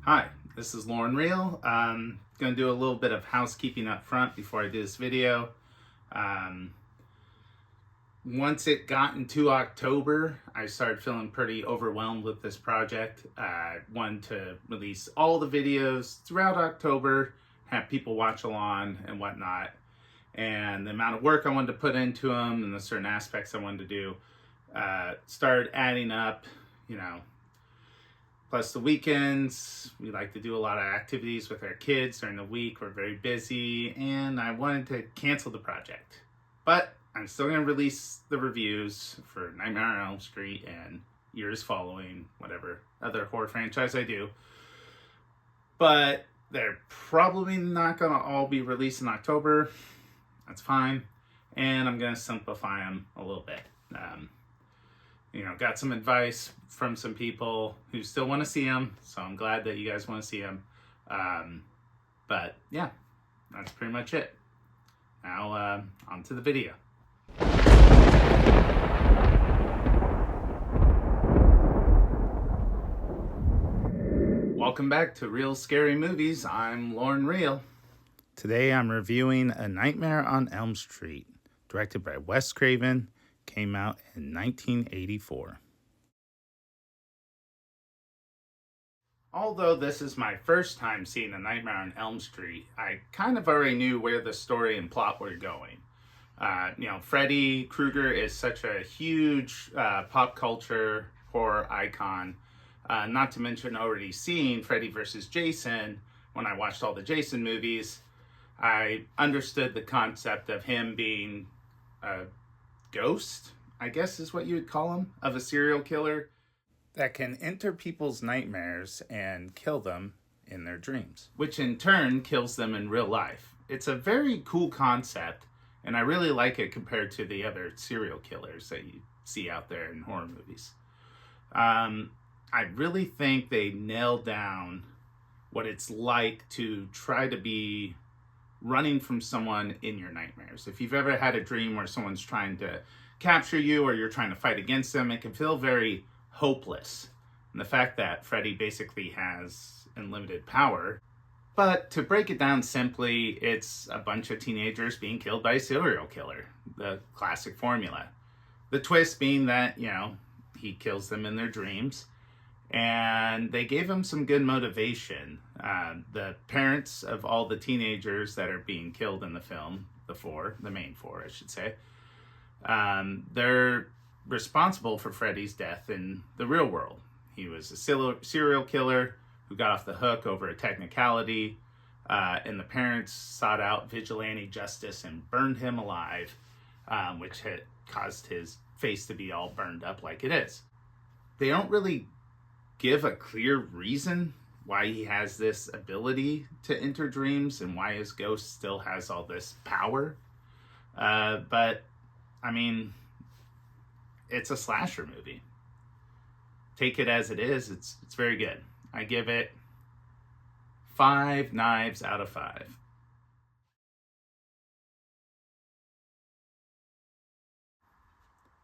Hi, this is Lauren Real. Going to do a little bit of housekeeping up front before I do this video. Once it got into October, I started feeling pretty overwhelmed with this project. I wanted to release all the videos throughout October, have people watch along and whatnot. And the amount of work I wanted to put into them and the certain aspects I wanted to do started adding up, Plus the weekends, we like to do a lot of activities with our kids during the week. We're very busy, and I wanted to cancel the project. But I'm still going to release the reviews for Nightmare on Elm Street and years following, whatever other horror franchise I do. But they're probably not going to all be released in October. That's fine. And I'm going to simplify them a little bit. Got some advice from some people who still want to see them, so I'm glad that you guys want to see them. But yeah, that's pretty much it. Now, on to the video. Welcome back to Real Scary Movies. I'm Lauren Real. Today I'm reviewing A Nightmare on Elm Street, directed by Wes Craven. Came out in 1984. Although this is my first time seeing A Nightmare on Elm Street, I kind of already knew where the story and plot were going. Freddy Krueger is such a huge pop culture horror icon. Not to mention already seeing Freddy vs. Jason. When I watched all the Jason movies, I understood the concept of him being a ghost, I guess is what you would call him, of a serial killer that can enter people's nightmares and kill them in their dreams, which in turn kills them in real life. It's a very cool concept, and I really like it compared to the other serial killers that you see out there in horror movies. I really think they nailed down what it's like to try to be running from someone in your nightmares. If you've ever had a dream where someone's trying to capture you or you're trying to fight against them, it can feel very hopeless. And the fact that Freddy basically has unlimited power. But to break it down simply, it's a bunch of teenagers being killed by a serial killer. The classic formula. The twist being that, he kills them in their dreams. And they gave him some good motivation. The parents of all the teenagers that are being killed in the film, the main four, I should say, they're responsible for Freddy's death in the real world. He was a serial killer who got off the hook over a technicality, and the parents sought out vigilante justice and burned him alive, which had caused his face to be all burned up like it is. They don't really give a clear reason why he has this ability to enter dreams and why his ghost still has all this power. But it's a slasher movie. Take it as it is. It's very good. I give it 5 knives out of 5.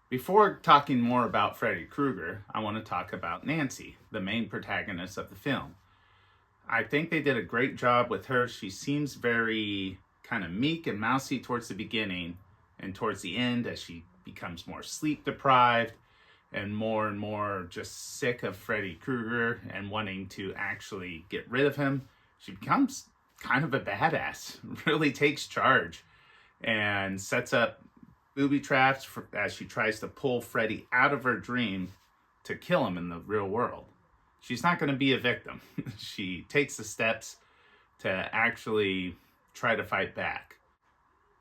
Before talking more about Freddy Krueger, I want to talk about Nancy, the main protagonist of the film. I think they did a great job with her. She seems very kind of meek and mousy towards the beginning, and towards the end as she becomes more sleep deprived and more just sick of Freddy Krueger and wanting to actually get rid of him, she becomes kind of a badass, really takes charge and sets up booby traps as she tries to pull Freddy out of her dream to kill him in the real world. She's not going to be a victim. She takes the steps to actually try to fight back.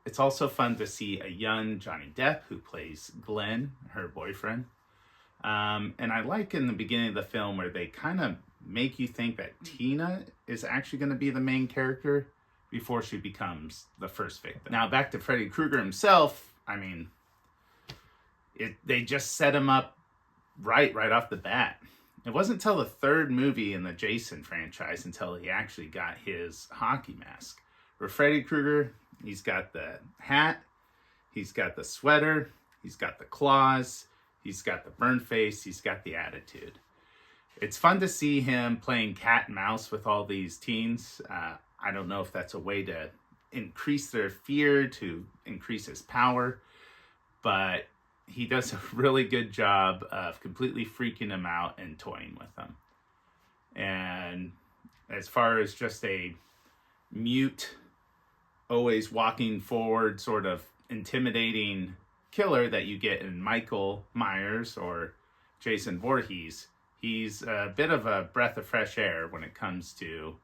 It's also fun to see a young Johnny Depp who plays Glenn, her boyfriend. And I like in the beginning of the film where they kind of make you think that Tina is actually going to be the main character before she becomes the first victim. Now back to Freddy Krueger himself. They just set him up right off the bat. It wasn't until the third movie in the Jason franchise until he actually got his hockey mask. For Freddy Krueger, he's got the hat, he's got the sweater, he's got the claws, he's got the burn face, he's got the attitude. It's fun to see him playing cat and mouse with all these teens. I don't know if that's a way to increase their fear, to increase his power, but he does a really good job of completely freaking them out and toying with them. And as far as just a mute, always walking forward, sort of intimidating killer that you get in Michael Myers or Jason Voorhees, he's a bit of a breath of fresh air when it comes to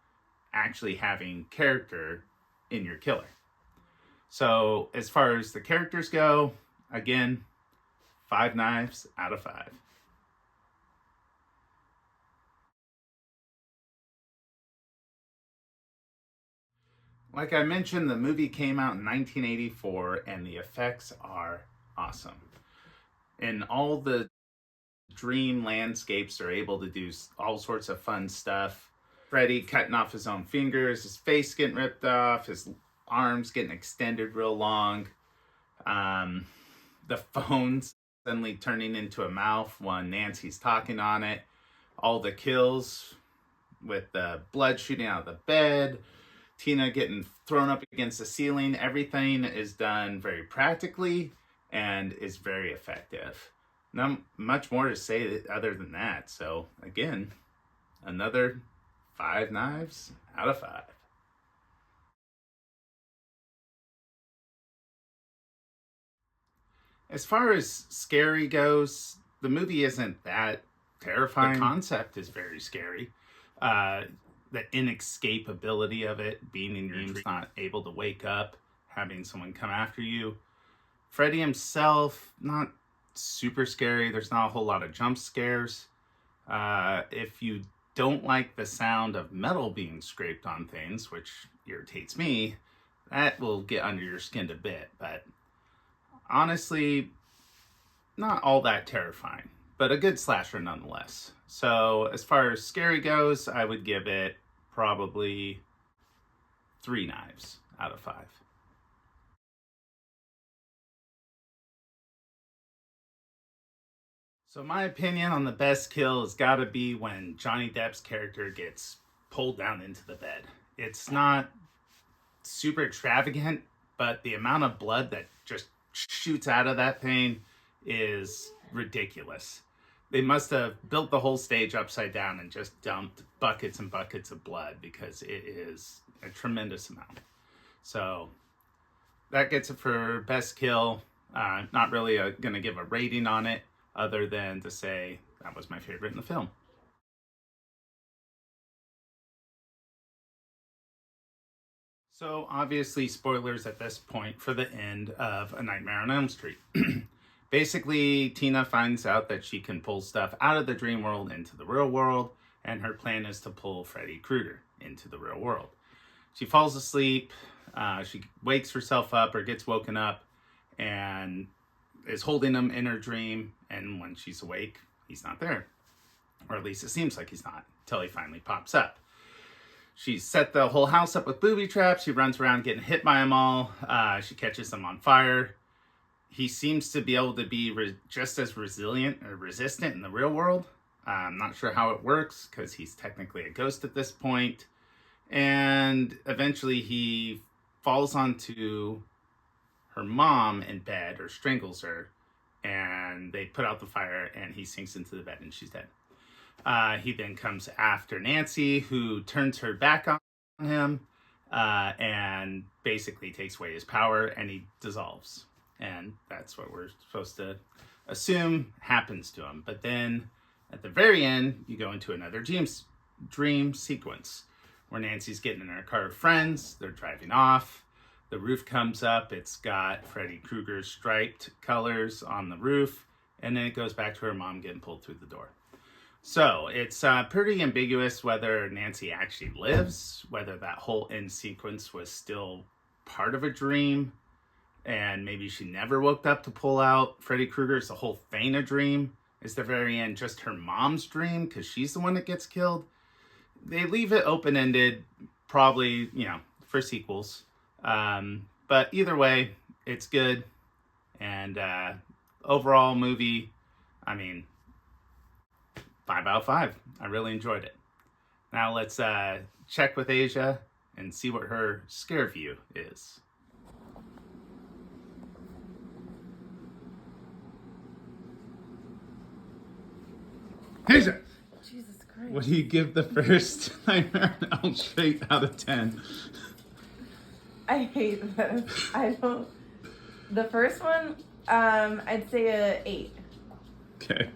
actually having character in your killer. So as far as the characters go, again, 5 knives out of 5. Like I mentioned, the movie came out in 1984 and the effects are awesome. And all the dream landscapes are able to do all sorts of fun stuff. Freddy cutting off his own fingers, his face getting ripped off, his arms getting extended real long. The phone's suddenly turning into a mouth when Nancy's talking on it. All the kills with the blood shooting out of the bed, Tina getting thrown up against the ceiling. Everything is done very practically and is very effective. Not much more to say other than that. So again, another 5 knives out of 5. As far as scary goes, the movie isn't that terrifying. The concept is very scary. The inescapability of it, being in your dreams, not able to wake up, having someone come after you. Freddy himself, not super scary. There's not a whole lot of jump scares. If you don't like the sound of metal being scraped on things, which irritates me, that will get under your skin a bit. But honestly, not all that terrifying, but a good slasher nonetheless. So as far as scary goes, I would give it probably 3 knives out of 5. So my opinion on the best kill has got to be when Johnny Depp's character gets pulled down into the bed. It's not super extravagant, but the amount of blood that just shoots out of that thing is ridiculous. They must have built the whole stage upside down and just dumped buckets and buckets of blood because it is a tremendous amount. So that gets it for best kill. Not really going to give a rating on it other than to say that was my favorite in the film. So obviously spoilers at this point for the end of A Nightmare on Elm Street. Basically, Tina finds out that she can pull stuff out of the dream world into the real world, and her plan is to pull Freddy Krueger into the real world. She falls asleep, she wakes herself up or gets woken up, and is holding him in her dream, and when she's awake, he's not there. Or at least it seems like he's not, until he finally pops up. She's set the whole house up with booby traps. She runs around getting hit by them all. She catches them on fire. He seems to be able to be just as resilient or resistant in the real world. I'm not sure how it works because he's technically a ghost at this point. And eventually he falls onto her mom in bed or strangles her. And they put out the fire and he sinks into the bed and she's dead. He then comes after Nancy, who turns her back on him and basically takes away his power, and he dissolves. And that's what we're supposed to assume happens to him. But then at the very end, you go into another dream sequence where Nancy's getting in her car with friends. They're driving off. The roof comes up. It's got Freddy Krueger's striped colors on the roof. And then it goes back to her mom getting pulled through the door. So it's pretty ambiguous whether Nancy actually lives, whether that whole end sequence was still part of a dream, and maybe she never woke up to pull out Freddy Krueger. Is the whole thing a dream? Is the very end just her mom's dream because she's the one that gets killed? They leave it open-ended, probably, for sequels. But either way, it's good. And overall movie, 5 out of 5. I really enjoyed it. Now let's check with Asia and see what her scare view is. Asia! Jesus Christ. What do you give the first Nightmare on Elm Street out of 10? I hate this. I don't. The first one, I'd say a 8. Okay.